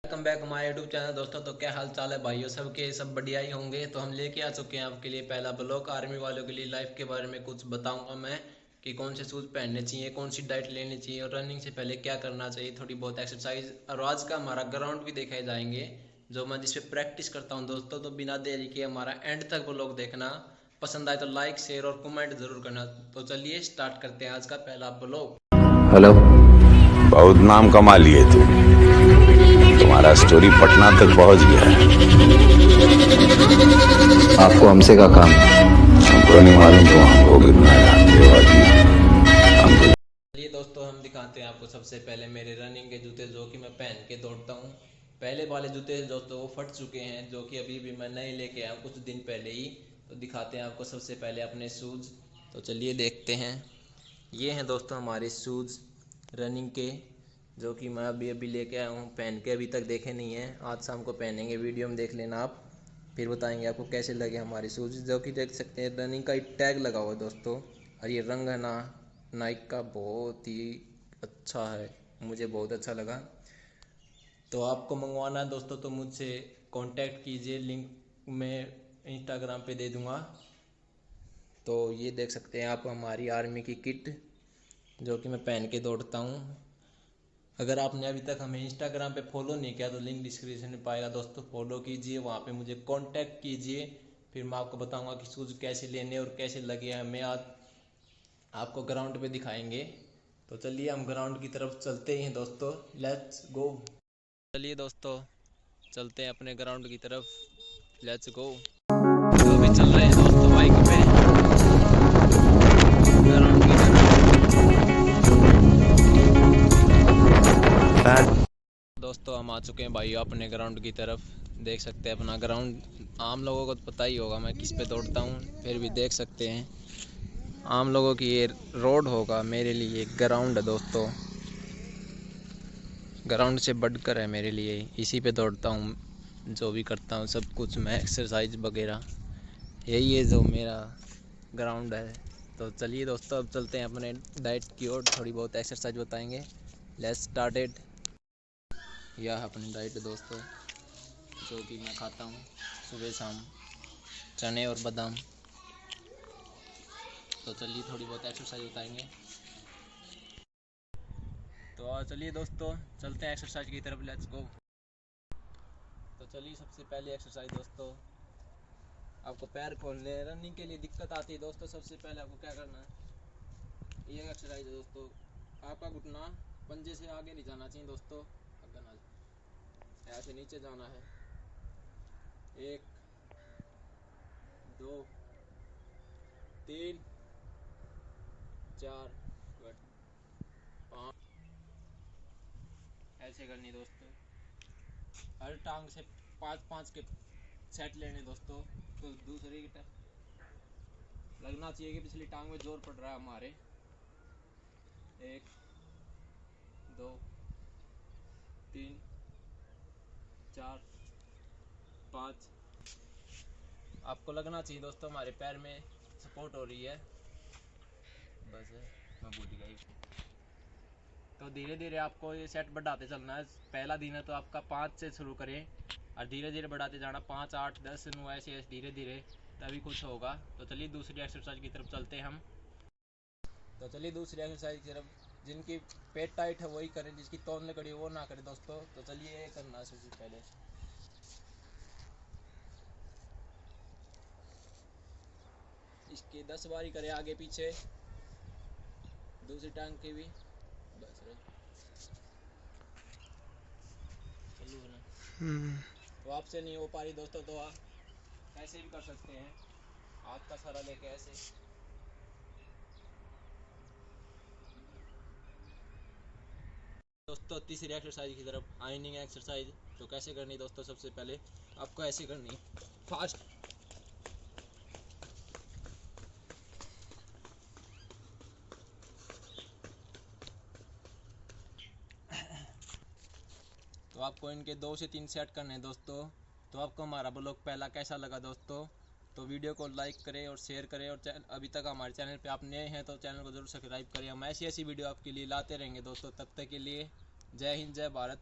Welcome back हमारे YouTube channel दोस्तों। तो क्या हाल चाल है भाइयों, सबके सब बढ़िया ही होंगे। तो हम लेके आ चुके हैं आपके लिए पहला ब्लॉग। आर्मी वालों के लिए लाइफ के बारे में कुछ बताऊंगा मैं कि कौन से शूज़ पहनने चाहिए, कौन सी डाइट लेनी चाहिए और रनिंग से पहले क्या करना चाहिए, थोड़ी बहुत एक्सरसाइज। और आज का हमारा ग्राउंड भी देखे जाएंगे जो मैं जिस पे प्रैक्टिस करता हूँ दोस्तों। तो बिना देरी के हमारा एंड तक ब्लॉग देखना। पसंद आए तो लाइक शेयर और कमेंट जरूर करना। तो चलिए स्टार्ट करते हैं आज का पहला ब्लॉग। हेलो। बहुत नाम कमा लिए तुम्हारा स्टोरी पटना तक पहुंच गया है। आपको हमसे का काम है? हमको नहीं मालूम तुम हमको कितना जानते हो अभी। हमको चलिए दोस्तों, हम दिखाते हैं आपको सबसे पहले मेरे रनिंग के जूते जो कि मैं पहन के दौड़ता हूँ। पहले वाले जूते दोस्तों वो फट चुके हैं, जो कि अभी भी मैं नए लेके आया हूँ कुछ दिन पहले ही। तो दिखाते हैं आपको सबसे पहले अपने शूज़। तो चलिए देखते हैं। ये हैं दोस्तों हमारे शूज़ रनिंग के, जो कि मैं अभी अभी लेके आया हूँ। पहन के अभी तक देखे नहीं हैं, आज शाम को पहनेंगे। वीडियो में देख लेना आप, फिर बताएंगे आपको कैसे लगे हमारे शूज़। जो कि देख सकते हैं रनिंग का एक टैग लगा हुआ है दोस्तों। और ये रंग है ना नाइक का, बहुत ही अच्छा है, मुझे बहुत अच्छा लगा। तो आपको मंगवाना है दोस्तों तो मुझसे कांटेक्ट कीजिए, लिंक मैं इंस्टाग्राम पे दे दूँगा। तो ये देख सकते हैं आप हमारी आर्मी की किट, जो कि मैं पहन के दौड़ता हूँ। अगर आपने अभी तक हमें इंस्टाग्राम पे फॉलो नहीं किया तो लिंक डिस्क्रिप्शन में पाएगा दोस्तों, फॉलो कीजिए, वहाँ पे मुझे कांटेक्ट कीजिए। फिर मैं आपको बताऊँगा कि शूज़ कैसे लेने और कैसे लगे हमें। आज आपको ग्राउंड पे दिखाएंगे। तो चलिए हम ग्राउंड की तरफ चलते हैं दोस्तों, लेट्स गो। चलिए दोस्तों चलते हैं अपने ग्राउंड की तरफ, लेट्स गो। तो अभी चल रहे हैं दोस्तों बाइक पे ग्राउंड की तरफ। दोस्तों हम आ चुके हैं भाई अपने ग्राउंड की तरफ। देख सकते हैं अपना ग्राउंड। आम लोगों को तो पता ही होगा मैं किस पे दौड़ता हूँ, फिर भी देख सकते हैं आम लोगों की ये रोड होगा, मेरे लिए ग्राउंड है दोस्तों। ग्राउंड से बढ़कर है मेरे लिए, इसी पे दौड़ता हूँ, जो भी करता हूँ सब कुछ मैं, एक्सरसाइज वगैरह यही है जो मेरा ग्राउंड है। तो चलिए दोस्तों अब चलते हैं अपने डाइट की ओर, थोड़ी बहुत एक्सरसाइज बताएंगे। Let's started. यह अपनी डाइट है दोस्तों, जो कि मैं खाता हूँ सुबह शाम, चने और बादाम। तो चलिए थोड़ी बहुत एक्सरसाइज बताएंगे। तो चलिए दोस्तों चलते हैं एक्सरसाइज की तरफ, लेट्स गो। तो चलिए सबसे पहले एक्सरसाइज दोस्तों, आपको पैर खोलने रनिंग के लिए दिक्कत आती है दोस्तों। सबसे पहले आपको क्या करना है, ये एक्सरसाइज है दोस्तों। आपका घुटना पंजे से आगे नहीं जाना चाहिए दोस्तों, ऐसे नीचे जाना है। 1 2 3 4 5, ऐसे करनी दोस्तों। हर टांग से 5-5 के सेट लेने दोस्तों। तो दूसरी की लगना चाहिए कि पिछली टांग में जोर पड़ रहा है हमारे। 1 2 3 4 5, आपको लगना चाहिए दोस्तों हमारे पैर में सपोर्ट हो रही है। बस है, मैं भूल गई। तो धीरे धीरे आपको ये सेट बढ़ाते चलना है। पहला दिन है तो आपका 5 से शुरू करें और धीरे धीरे बढ़ाते जाना, 5 8 10 9, ऐसे ऐसे धीरे धीरे, तभी कुछ होगा। तो चलिए दूसरी एक्सरसाइज की तरफ चलते हैं हम। तो चलिए दूसरी एक्सरसाइज की तरफ, जिनकी पेट टाइट है वही करें, जिसकी तौल कड़ी वो ना करें दोस्तों। तो चलिए ये करना है सबसे पहले। इसकी 10 बारी करें आगे पीछे, दूसरी टांग की भी। बस चलो ना। तो आपसे नहीं हो पा रही दोस्तों तो आप ऐसे भी कर सकते हैं, हाथ का सहारा लेके ऐसे। दोस्तों तीसरी एक्सरसाइज की तरफ, आइनिंग एक्सरसाइज। तो कैसे करनी दोस्तों, सबसे पहले आपको ऐसे करनी फास्ट। तो आपको इनके 2 से 3 सेट करने हैं दोस्तों। तो आपको हमारा ब्लॉग पहला कैसा लगा दोस्तों, तो वीडियो को लाइक करें और शेयर करें। और अभी तक हमारे चैनल पे आप नए हैं तो चैनल को जरूर सब्सक्राइब करें। हम ऐसी ऐसी वीडियो आपके लिए लाते रहेंगे दोस्तों। तब तक के लिए जय हिंद जय भारत।